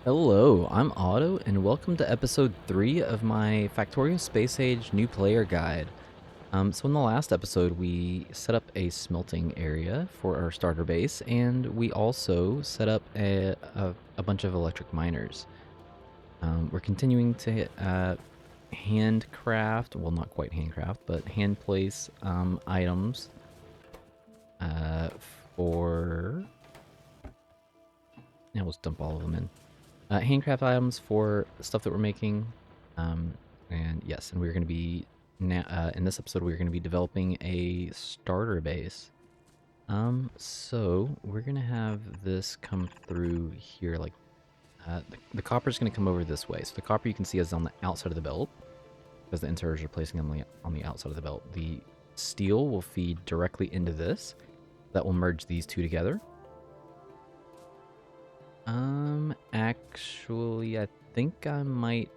Hello, I'm Otto, and welcome to episode 3 of my Factorio Space Age New Player Guide. So in the last episode, we set up a smelting area for our starter base, and we also set up a bunch of electric miners. We're continuing to handcraft, well, not quite handcraft, but hand place items uh, for... Now let's dump all of them in. Handcraft items for stuff that we're making. And yes, and we're going to be, in this episode, we're going to be developing a starter base. So we're going to have this come through here, like, the copper is going to come over this way. So the copper you can see is on the outside of the belt, because the inserters are placing them on the outside of the belt. The steel will feed directly into this. That will merge these two together. Actually, I think I might...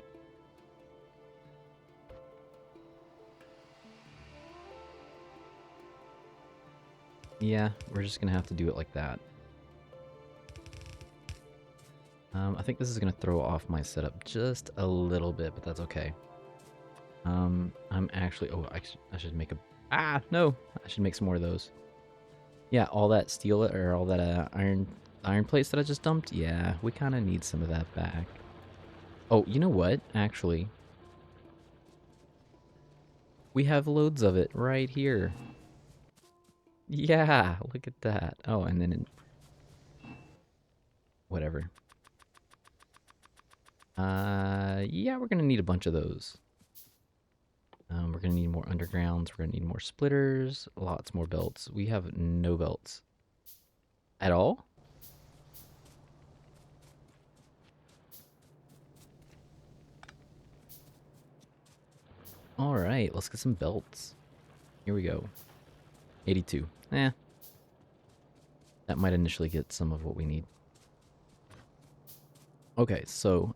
Yeah, we're just gonna have to do it like that. I think this is gonna throw off my setup just a little bit, but that's okay. I'm actually... Oh, I should make a... Ah, no! I should make some more of those. Yeah, all that steel, or all that iron plates that I just dumped, yeah, we kind of need some of that back. Oh, you know what? Actually, we have loads of it right here. Yeah, look at that. Oh, and then whatever. Yeah, we're gonna need a bunch of those. We're gonna need more undergrounds. We're gonna need more splitters. Lots more belts. We have no belts at all. All right, let's get some belts. Here we go. 82. Eh, that might initially get some of what we need. Okay, so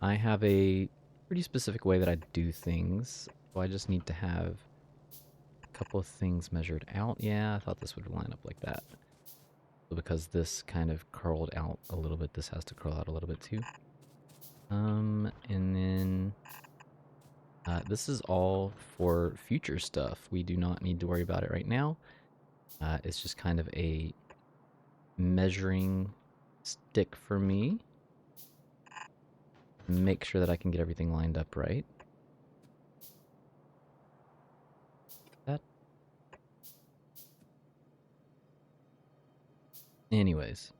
I have a pretty specific way that I do things. So I just need to have a couple of things measured out. Yeah, I thought this would line up like that. So because this kind of curled out a little bit, this has to curl out a little bit too. And then this is all for future stuff. We do not need to worry about it right now. It's just kind of a measuring stick for me. Make sure that I can get everything lined up right. That. Anyways.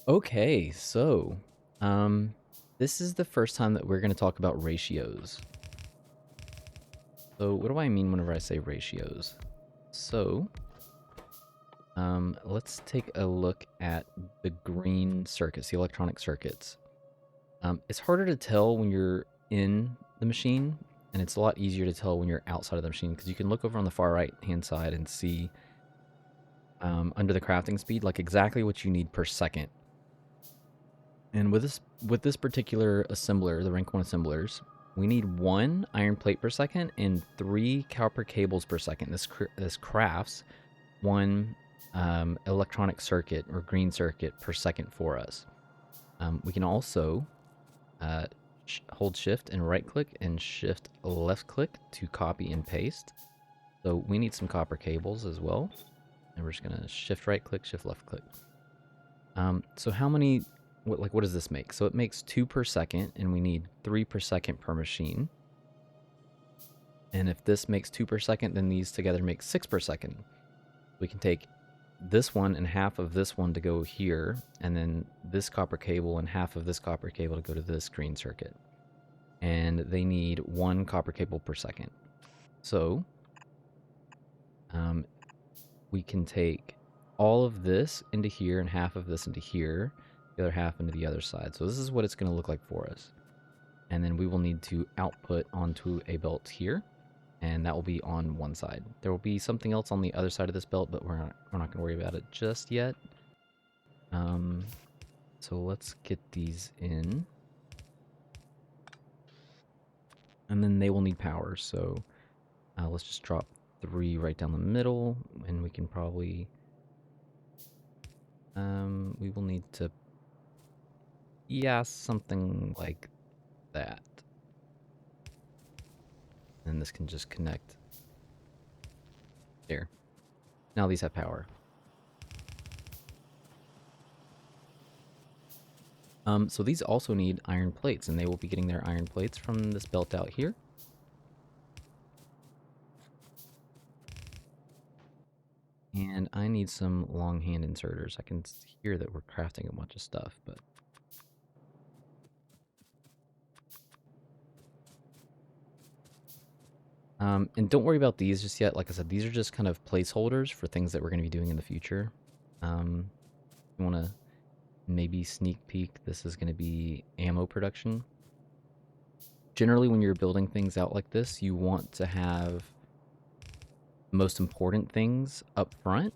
Okay, so this is the first time that we're going to talk about ratios. So what do I mean whenever I say ratios? So let's take a look at the green circuits, the electronic circuits. It's harder to tell when you're in the machine, and it's a lot easier to tell when you're outside of the machine, because you can look over on the far right hand side and see under the crafting speed, like exactly what you need per second. And with this particular assembler, the rank 1 assemblers, we need 1 iron plate per second and 3 copper cables per second. This crafts 1 electronic circuit or green circuit per second for us. We can also hold shift and right click and shift left click to copy and paste. So we need some copper cables as well. And we're just gonna shift right click, shift left click. So how many... What does this make? So it makes 2 per second, and we need 3 per second per machine. And if this makes 2 per second, then these together make 6 per second. We can take this one and half of this one to go here, and then this copper cable and half of this copper cable to go to this green circuit. And they need 1 copper cable per second. So we can take all of this into here and half of this into here, the other half into the other side. So this is what it's going to look like for us. And then we will need to output onto a belt here, and that will be on one side. There will be something else on the other side of this belt, but we're not going to worry about it just yet. So let's get these in. and then they will need power. So let's just drop 3 right down the middle, and we can probably we will need to, yeah, something like that. And this can just connect there. Now these have power. So these also need iron plates, and they will be getting their iron plates from this belt out here. And I need some long hand inserters. I can hear that we're crafting a bunch of stuff, but... and don't worry about these just yet. Like I said, these are just kind of placeholders for things that we're going to be doing in the future. You want to maybe sneak peek, this is going to be ammo production. Generally, when you're building things out like this, you want to have most important things up front.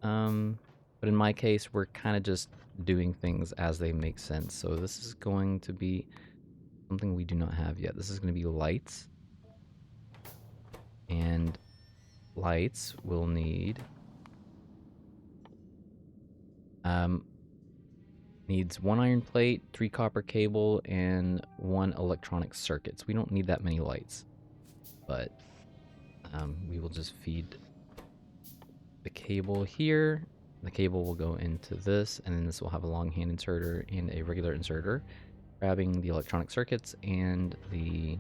But in my case, we're kind of just doing things as they make sense. So this is going to be something we do not have yet. This is going to be lights. And lights will need... needs 1 iron plate, 3 copper cable, and 1 electronic circuits. We don't need that many lights, but we will just feed the cable here. The cable will go into this, and then this will have a long hand inserter and a regular inserter, grabbing the electronic circuits and the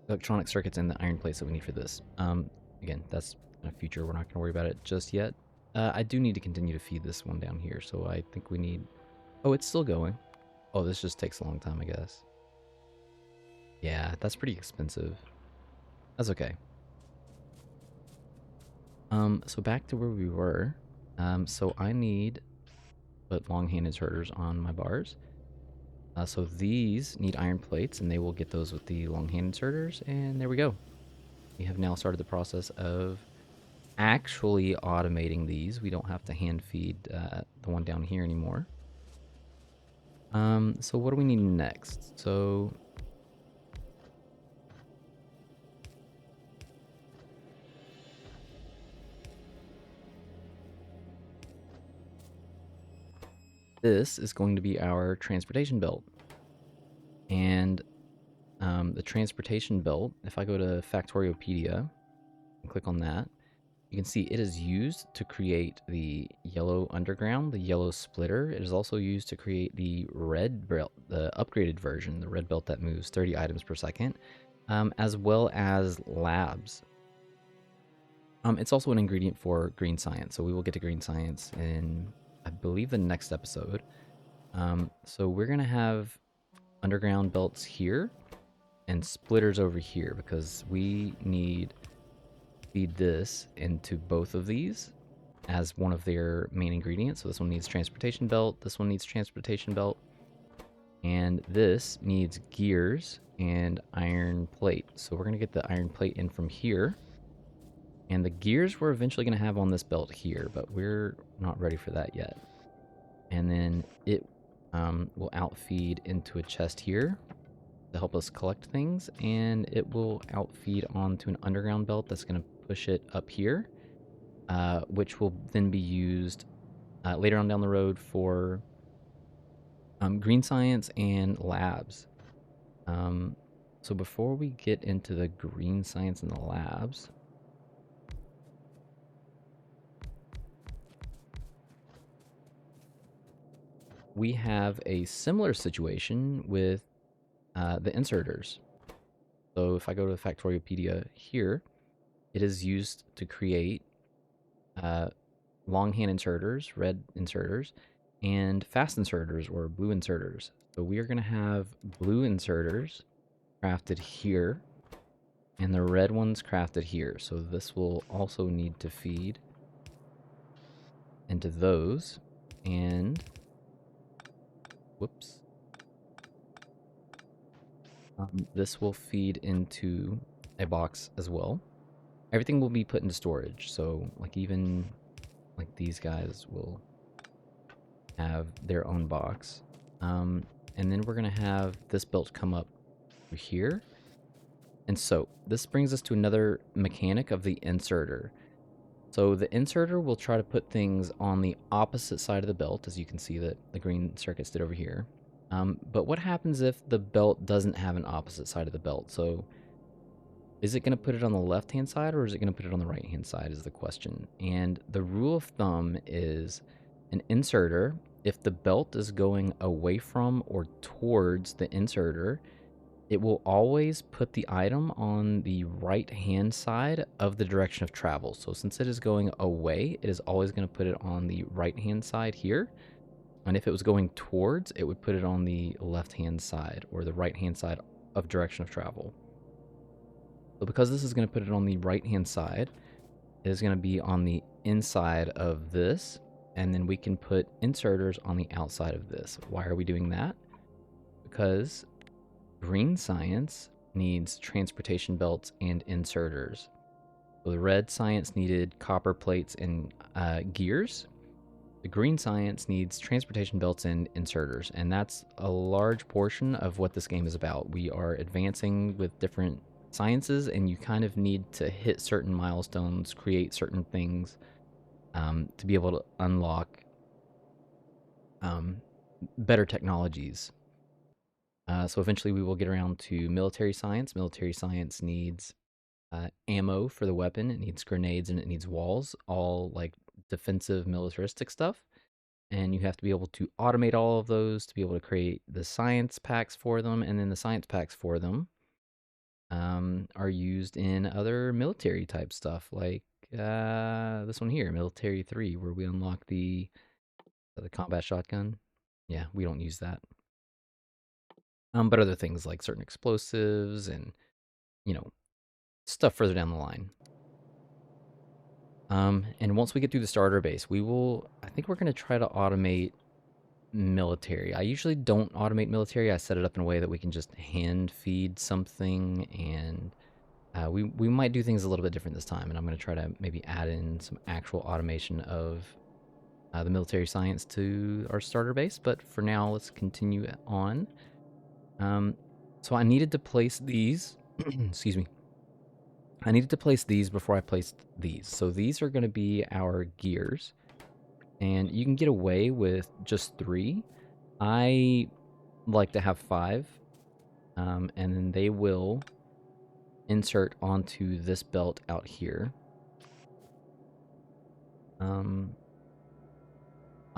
electronic circuits and the iron plates that we need for this. Again, that's in a future. We're not going to worry about it just yet. I do need to continue to feed this one down here, so I think we need... Oh, it's still going. Oh, this just takes a long time, I guess. Yeah, that's pretty expensive. That's okay. So back to where we were. So I need to put long hand inserters on my bars. So these need iron plates, and they will get those with the long hand inserters, and there we go. We have now started the process of actually automating these. We don't have to hand feed the one down here anymore. So what do we need next? So this is going to be our transportation belt. And the transportation belt, if I go to Factoriopedia and click on that, you can see it is used to create the yellow underground, the yellow splitter. It is also used to create the red belt, the upgraded version, the red belt that moves 30 items per second, as well as labs. It's also an ingredient for green science, so we will get to green science in, I believe, the next episode. So we're going to have underground belts here and splitters over here because we need to feed this into both of these as one of their main ingredients. So this one needs transportation belt, this one needs transportation belt, and this needs gears and iron plate. So we're going to get the iron plate in from here. And the gears we're eventually going to have on this belt here, but we're not ready for that yet. And then it will outfeed into a chest here to help us collect things, and it will outfeed onto an underground belt that's going to push it up here, which will then be used later on down the road for green science and labs. So before we get into the green science and the labs, we have a similar situation with the inserters. So if I go to the Factoriopedia here, it is used to create long hand inserters, red inserters, and fast inserters or blue inserters. So we are going to have blue inserters crafted here and the red ones crafted here. So this will also need to feed into those, and whoops. This will feed into a box as well. Everything will be put into storage. So like even like these guys will have their own box. And then we're going to have this belt come up through here. And so this brings us to another mechanic of the inserter. So the inserter will try to put things on the opposite side of the belt, as you can see that the green circuits did over here. But what happens if the belt doesn't have an opposite side of the belt? So is it going to put it on the left-hand side or is it going to put it on the right-hand side is the question. And the rule of thumb is an inserter, if the belt is going away from or towards the inserter, it will always put the item on the right-hand side of the direction of travel. So since it is going away, it is always going to put it on the right-hand side here. And if it was going towards, it would put it on the left-hand side or the right-hand side of direction of travel. So because this is going to put it on the right-hand side, it is going to be on the inside of this. And then we can put inserters on the outside of this. Why are we doing that? Because green science needs transportation belts and inserters. So the red science needed copper plates and gears. The green science needs transportation belts and inserters. And that's a large portion of what this game is about. We are advancing with different sciences, and you kind of need to hit certain milestones, create certain things to be able to unlock better technologies. So eventually we will get around to military science. Military science needs ammo for the weapon. It needs grenades and it needs walls, all like defensive militaristic stuff. And you have to be able to automate all of those to be able to create the science packs for them. And then the science packs for them are used in other military type stuff, like this one here, Military 3, where we unlock the combat shotgun. Yeah, we don't use that. But other things like certain explosives and, you know, stuff further down the line. And once we get through the starter base, I think we're going to try to automate military. I usually don't automate military. I set it up in a way that we can just hand feed something, and we might do things a little bit different this time. And I'm going to try to maybe add in some actual automation of the military science to our starter base. But for now, let's continue on. So I needed to place these. Excuse me. I needed to place these before I placed these. So these are going to be our gears. And you can get away with just 3. I like to have 5. And then they will insert onto this belt out here.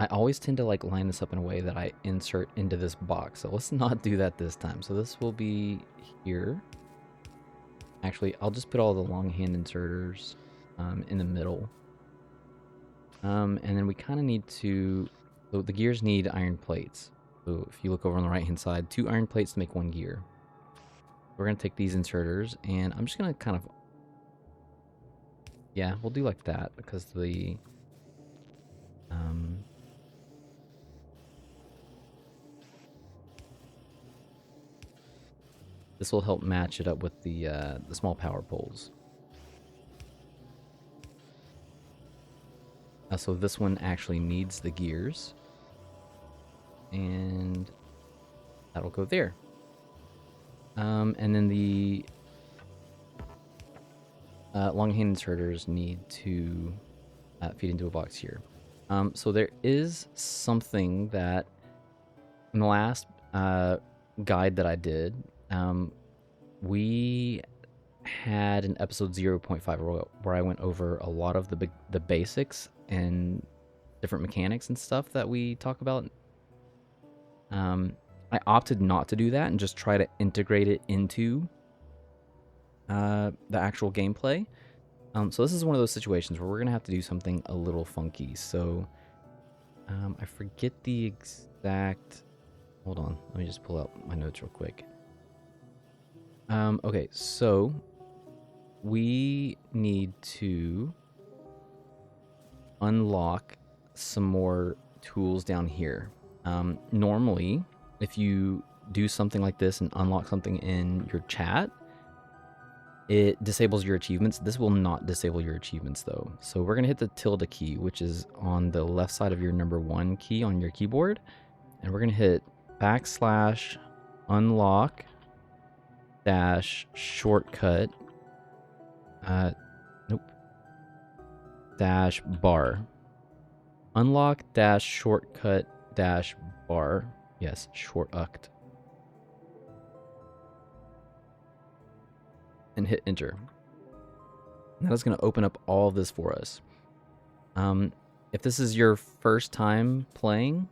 I always tend to like line this up in a way that I insert into this box. So let's not do that this time. So this will be here. Actually, I'll just put all the long hand inserters in the middle. And then we kind of need to, so the gears need iron plates. So if you look over on the right hand side, 2 iron plates to make 1 gear. We're going to take these inserters and I'm just going to kind of, yeah, we'll do like that because the, this will help match it up with the small power poles. So this one actually needs the gears. And that'll go there. And then the long hand inserters need to feed into a box here. So there is something that in the last guide that I did, we had an episode 0.5 where I went over a lot of the basics and different mechanics and stuff that we talk about. I opted not to do that and just try to integrate it into the actual gameplay. So this is one of those situations where we're gonna have to do something a little funky. So I forget the exact. Hold on, let me just pull out my notes real quick. Okay, so we need to unlock some more tools down here. Normally, if you do something like this and unlock something in your chat, it disables your achievements. This will not disable your achievements though. So we're gonna hit the tilde key, which is on the left side of your number 1 key on your keyboard. And we're gonna hit \unlock shortcut nope bar. Unlock shortcut bar. Yes, shortcut. And hit enter. That is going to open up all of this for us. If this is your first time playing,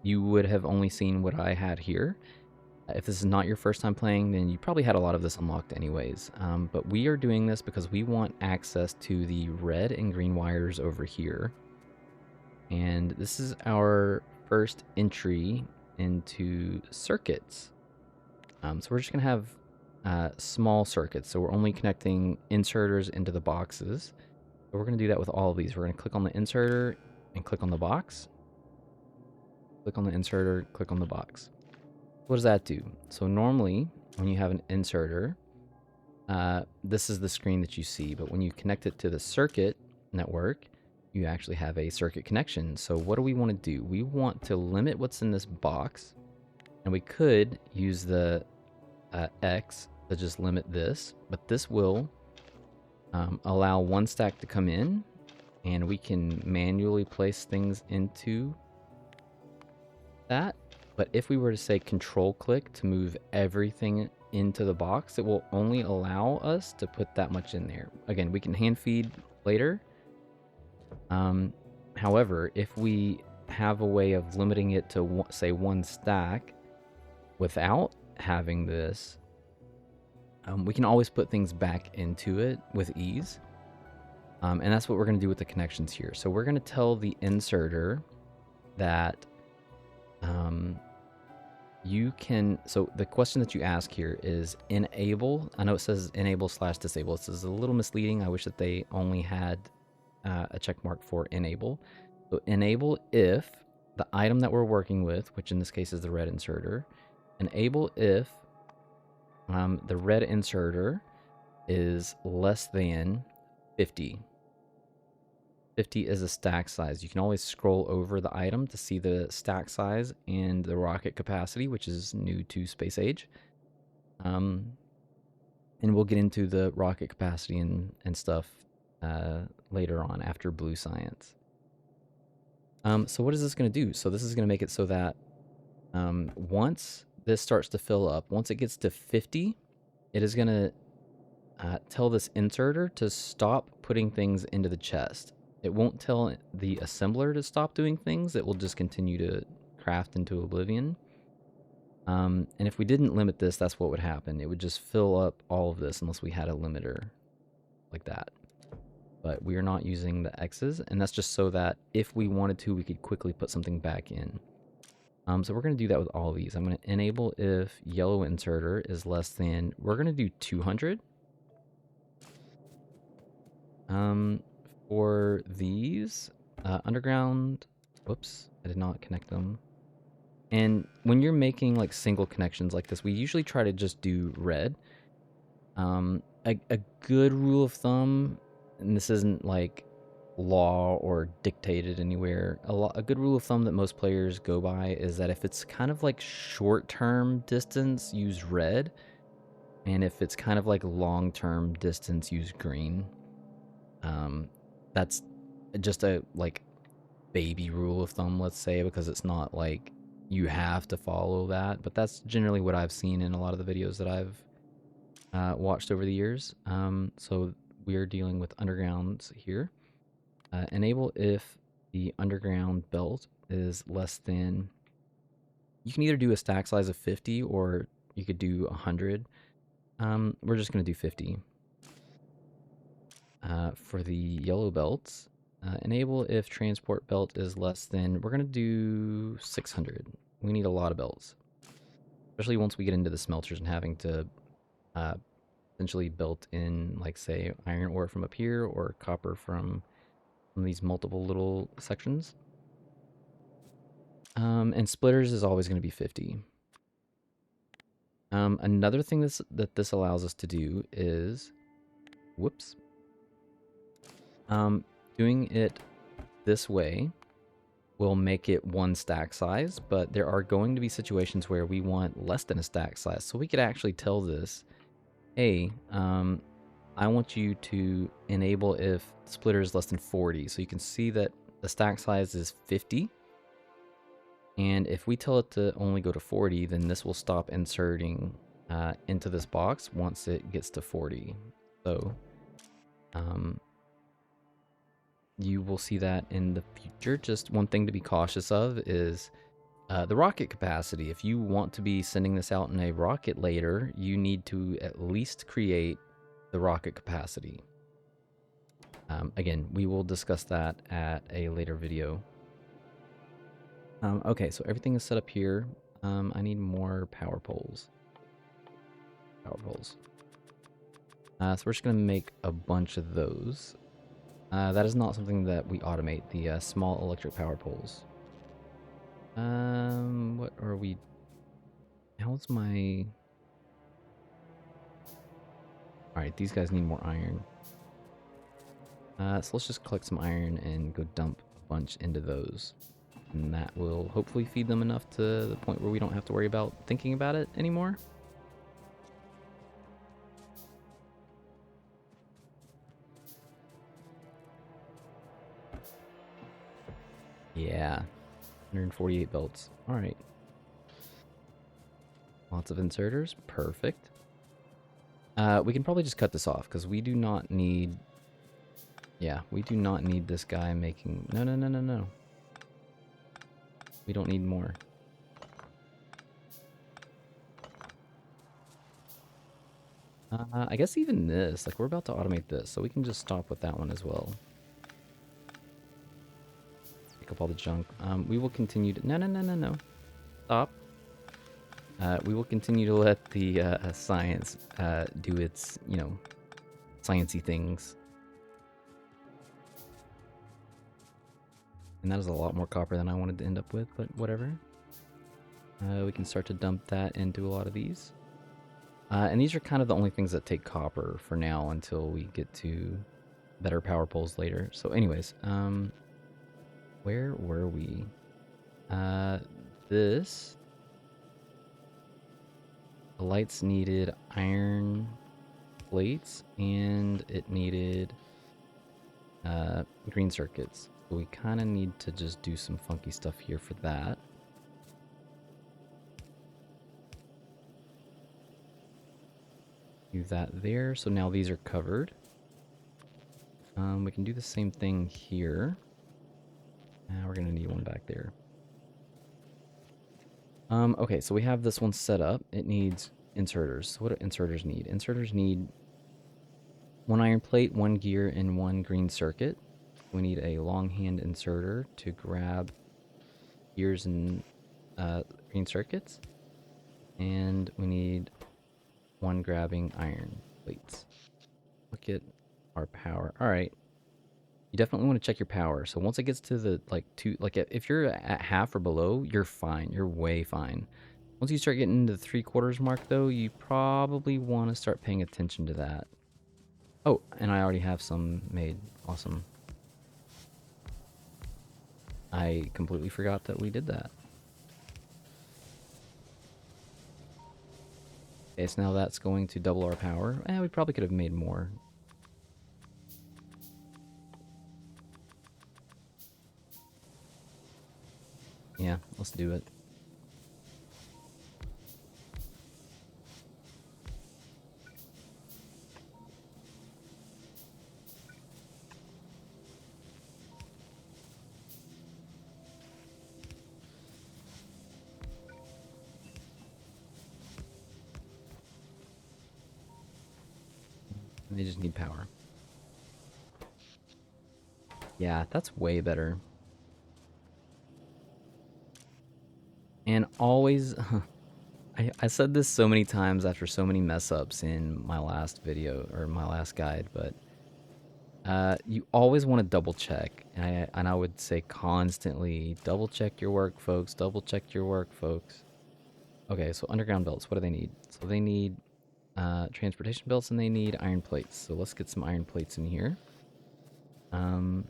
you would have only seen what I had here. If this is not your first time playing, then you probably had a lot of this unlocked anyways. But we are doing this because we want access to the red and green wires over here. And this is our first entry into circuits. So we're just going to have small circuits. So we're only connecting inserters into the boxes. So we're going to do that with all of these. We're going to click on the inserter and click on the box. Click on the inserter, click on the box. What does that do? So normally when you have an inserter, this is the screen that you see. But when you connect it to the circuit network, you actually have a circuit connection. So what do we want to do? We want to limit what's in this box. And we could use the X to just limit this, but this will allow one stack to come in, and we can manually place things into that. But if we were to say control click to move everything into the box, it will only allow us to put that much in there. Again, we can hand feed later. However, if we have a way of limiting it to say one stack without having this, we can always put things back into it with ease. And that's what we're going to do with the connections here. So we're going to tell the inserter that you can, so the question that you ask here is enable. I know it says enable/disable. This is a little misleading. I wish that they only had a check mark for enable. So enable if the item that we're working with, which in this case is the red inserter, enable if the red inserter is less than 50. 50 is a stack size. You can always scroll over the item to see the stack size and the rocket capacity, which is new to Space Age. And we'll get into the rocket capacity and stuff later on after Blue Science. So what is this going to do? So this is going to make it so that once this starts to fill up, once it gets to 50, it is going to tell this inserter to stop putting things into the chest. It won't tell the assembler to stop doing things. It will just continue to craft into oblivion. And if we didn't limit this, that's what would happen. It would just fill up all of this unless we had a limiter like that. But we are not using the X's, and that's just so that if we wanted to, we could quickly put something back in. So we're going to do that with all of these. I'm going to enable if yellow inserter is less than, we're going to do 200. For these, underground, whoops, I did not connect them. And when you're making like single connections like this, we usually try to just do red. A good rule of thumb, and this isn't like law or dictated anywhere, a good rule of thumb that most players go by is that if it's kind of like short-term distance, use red. And if it's kind of like long-term distance, use green. That's just a like baby rule of thumb, let's say, because it's not like you have to follow that, but that's generally what I've seen in a lot of the videos that I've watched over the years. So we are dealing with undergrounds here. Enable if the underground belt is less than, you can either do a stack size of 50 or you could do 100. We're just going to do 50. For the yellow belts, enable if transport belt is less than, we're going to do 600. We need a lot of belts, especially once we get into the smelters and having to essentially belt in, like, say, iron ore from up here or copper from these multiple little sections. And splitters is always going to be 50. Another thing that this allows us to do is Whoops. Doing it this way will make it one stack size, but there are going to be situations where we want less than a stack size. So we could actually tell this, hey, I want you to enable if splitter is less than 40. So you can see that the stack size is 50. And if we tell it to only go to 40, then this will stop inserting into this box once it gets to 40. So you will see that in the future. Just one thing to be cautious of is the rocket capacity. If you want to be sending this out in a rocket later, you need to at least create the rocket capacity. Again, we will discuss that at a later video. Okay, so everything is set up here. I need more power poles. So we're just going to make a bunch of those. That is not something that we automate, the small electric power poles. What are we... How's my... Alright, these guys need more iron. So let's just collect some iron and go dump a bunch into those. And that will hopefully feed them enough to the point where we don't have to worry about thinking about it anymore. Yeah, 148 belts. Alright. Lots of inserters. Perfect. We can probably just cut this off because we do not need... Yeah, we do not need this guy making... No. We don't need more. I guess even this, like we're about to automate this, so we can just stop with that one as well. Pick up all the junk. We will continue to... No. Stop. We will continue to let the science do its, you know, sciencey things. And that is a lot more copper than I wanted to end up with, but whatever. We can start to dump that into a lot of these. And these are kind of the only things that take copper for now until we get to better power poles later. So anyways, where were we? This... The lights needed iron plates, and it needed green circuits. So we kind of need to just do some funky stuff here for that. Do that there. So now these are covered. We can do the same thing here. We're going to need one back there. Okay, so we have this one set up. It needs inserters. So what do inserters need? Inserters need one iron plate, one gear, and one green circuit. We need a long hand inserter to grab gears and green circuits. And we need one grabbing iron plates. Look at our power. All right. You definitely want to check your power. So once it gets to the if you're at half or below, you're fine. You're way fine. Once you start getting into the 3/4 mark though, you probably want to start paying attention to that. Oh, and I already have some made. Awesome. I completely forgot that we did that. Okay, so now that's going to double our power. We probably could have made more. Yeah, let's do it. They just need power. Yeah, that's way better. And always, I said this so many times after so many mess ups in my last video, or my last guide, but you always want to double check. And I would say constantly, double check your work, folks. Double check your work, folks. Okay, so underground belts, what do they need? So they need transportation belts, and they need iron plates. So let's get some iron plates in here. The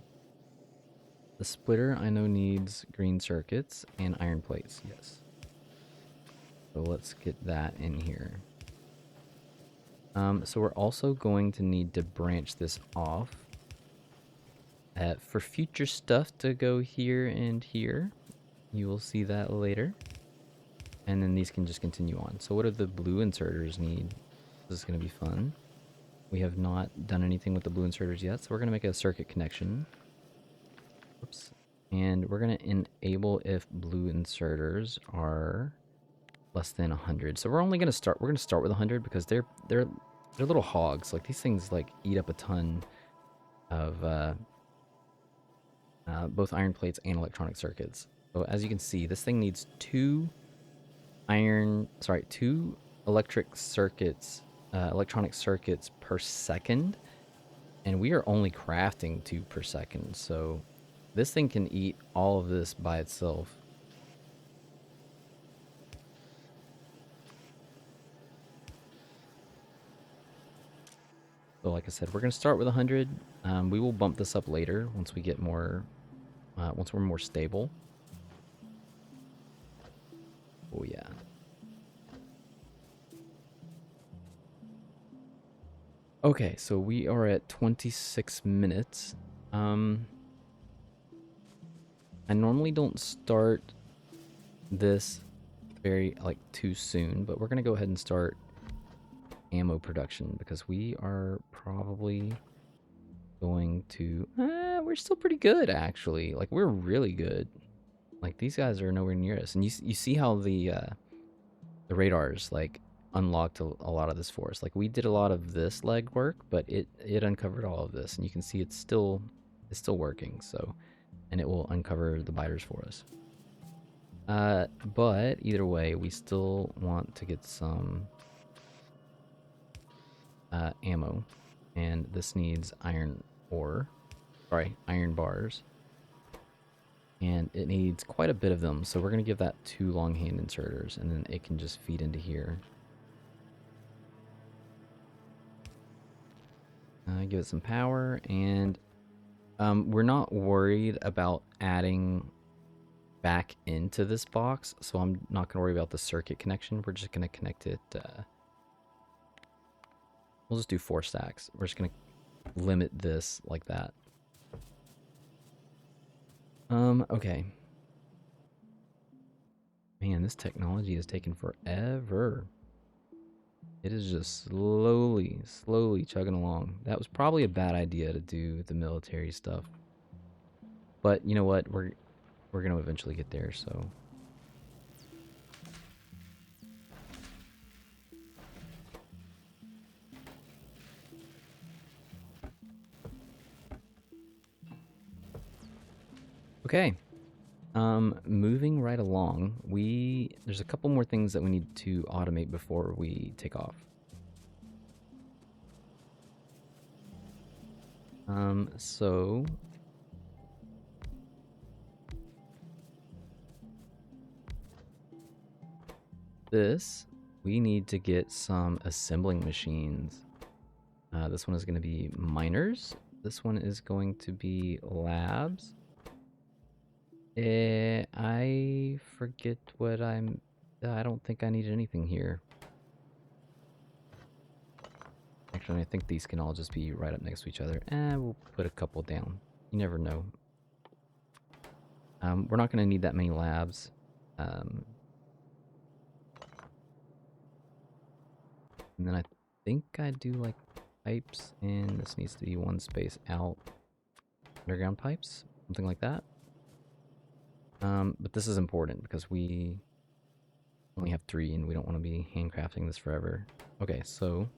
splitter I know needs green circuits and iron plates. Yes. So let's get that in here. So we're also going to need to branch this off for future stuff to go here and here. You will see that later. And then these can just continue on. So what do the blue inserters need? This is going to be fun. We have not done anything with the blue inserters yet, so we're going to make a circuit connection. Oops. And we're going to enable if blue inserters are less than 100. So we're only going to start, we're going to start with 100 because they're little hogs. Like these things like eat up a ton of both iron plates and electronic circuits. So as you can see, this thing needs two electronic circuits per second, and we are only crafting 2 per second. So this thing can eat all of this by itself. So like I said, we're going to start with 100. We will bump this up later once we get more, once we're more stable. Oh yeah. Okay, so we are at 26 minutes. I normally don't start this very too soon, but we're gonna go ahead and start ammo production because we are probably going to we're still pretty good actually. Like we're really good. Like these guys are nowhere near us, and you see how the radars like unlocked a lot of this for us. Like we did a lot of this legwork, but it uncovered all of this, and you can see it's still working. So, and it will uncover the biters for us. But either way, we still want to get some ammo, and this needs iron bars, and it needs quite a bit of them. So we're gonna give that 2 long hand inserters, and then it can just feed into here. Give it some power, and we're not worried about adding back into this box, so I'm not going to worry about the circuit connection. We're just going to connect it. We'll just do 4 stacks. We're just going to limit this like that. Okay. Man, this technology is taking forever. It is just slowly chugging along. That was probably a bad idea to do the military stuff. But you know what? We're going to eventually get there, so. Okay. Moving right along, there's a couple more things that we need to automate before we take off. So we need to get some assembling machines. This one is going to be miners. This one is going to be labs. I forget what I don't think I need anything here. Actually, I think these can all just be right up next to each other. We'll put a couple down. You never know. We're not going to need that many labs. And then I think I do like pipes, and this needs to be 1 space out. Underground pipes, something like that. But this is important because we only have 3 and we don't want to be handcrafting this forever. Okay, so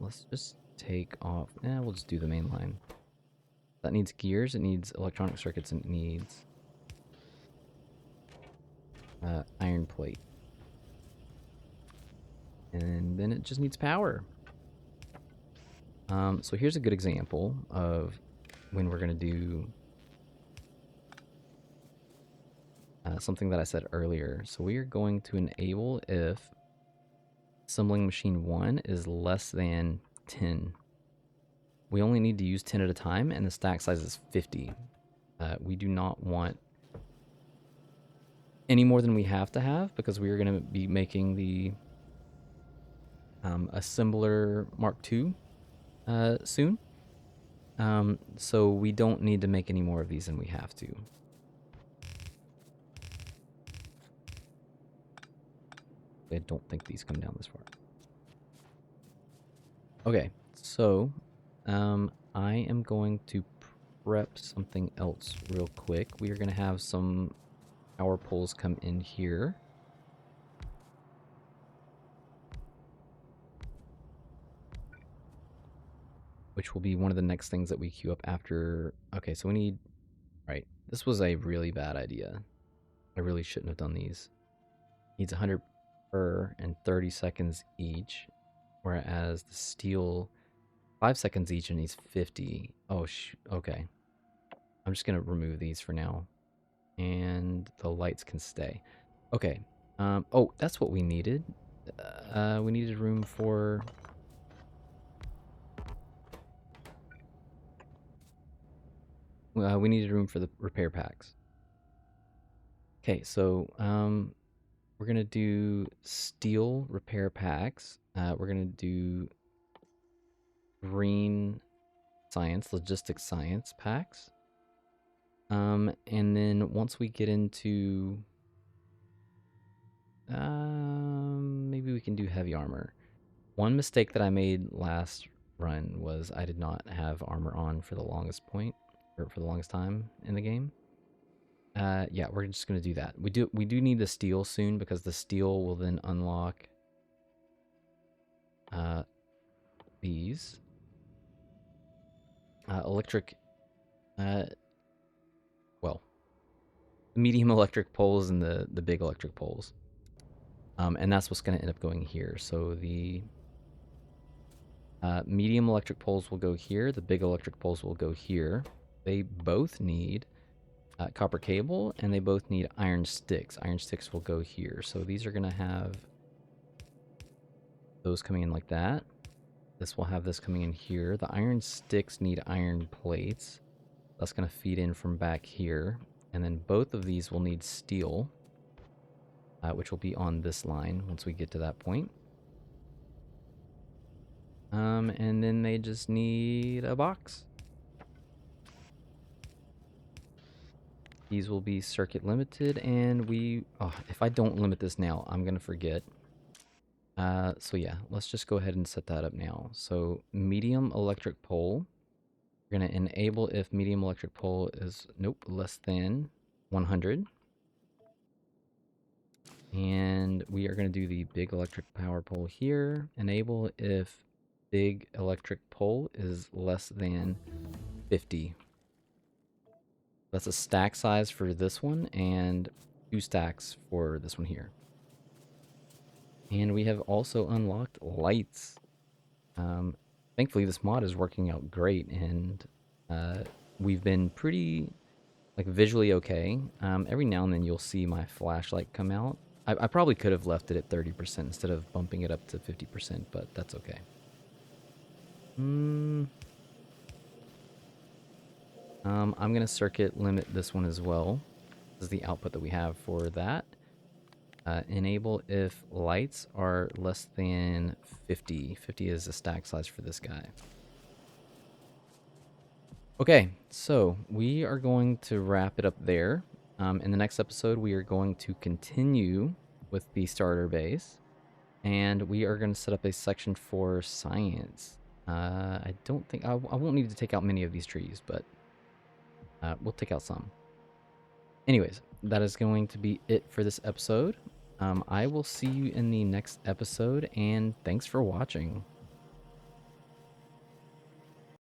let's just take off. We'll just do the main line. That needs gears, it needs electronic circuits, and it needs iron plate. And then it just needs power. So here's a good example of when we're going to do something that I said earlier. So we are going to enable if assembling machine 1 is less than 10. We only need to use 10 at a time, and the stack size is 50. We do not want any more than we have to have, because we are going to be making the assembler Mark II soon. So we don't need to make any more of these than we have to. I don't think these come down this far. Okay, so I am going to prep something else real quick. We are going to have some power poles come in here. Which will be one of the next things that we queue up after. Okay, so we need... Right, this was a really bad idea. I really shouldn't have done these. Needs 100 per and 30 seconds each. Whereas the steel, 5 seconds each and needs 50. Oh, okay. I'm just going to remove these for now. And the lights can stay. Okay. Oh, that's what we needed. We needed room for... we needed room for the repair packs. Okay, so we're going to do steel repair packs. We're going to do green science, logistics science packs. And then once we get into... maybe we can do heavy armor. One mistake that I made last run was I did not have armor on for the longest point, or for the longest time in the game. Yeah, we're just gonna do that. We do need the steel soon, because the steel will then unlock these electric, well, medium electric poles and the big electric poles. And that's what's gonna end up going here. So the medium electric poles will go here. The big electric poles will go here. They both need copper cable, and they both need iron sticks. Iron sticks will go here. So these are going to have those coming in like that. This will have this coming in here. The iron sticks need iron plates. That's going to feed in from back here. And then both of these will need steel, which will be on this line once we get to that point. And then they just need a box. These will be circuit limited, and if I don't limit this now, I'm going to forget. So yeah, let's just go ahead and set that up now. So medium electric pole, we're going to enable if medium electric pole is, less than 100. And we are going to do the big electric power pole here. Enable if big electric pole is less than 50. That's a stack size for this one, and 2 stacks for this one here. And we have also unlocked lights. Thankfully, this mod is working out great, and we've been pretty visually okay. Every now and then you'll see my flashlight come out. I probably could have left it at 30% instead of bumping it up to 50%, but that's okay. I'm going to circuit limit this one as well. This is the output that we have for that. Enable if lights are less than 50. 50 is the stack size for this guy. Okay, so we are going to wrap it up there. In the next episode, we are going to continue with the starter base. And we are going to set up a section for science. I don't think... I won't need to take out many of these trees, but... we'll take out some. Anyways, that is going to be it for this episode. I will see you in the next episode, and thanks for watching.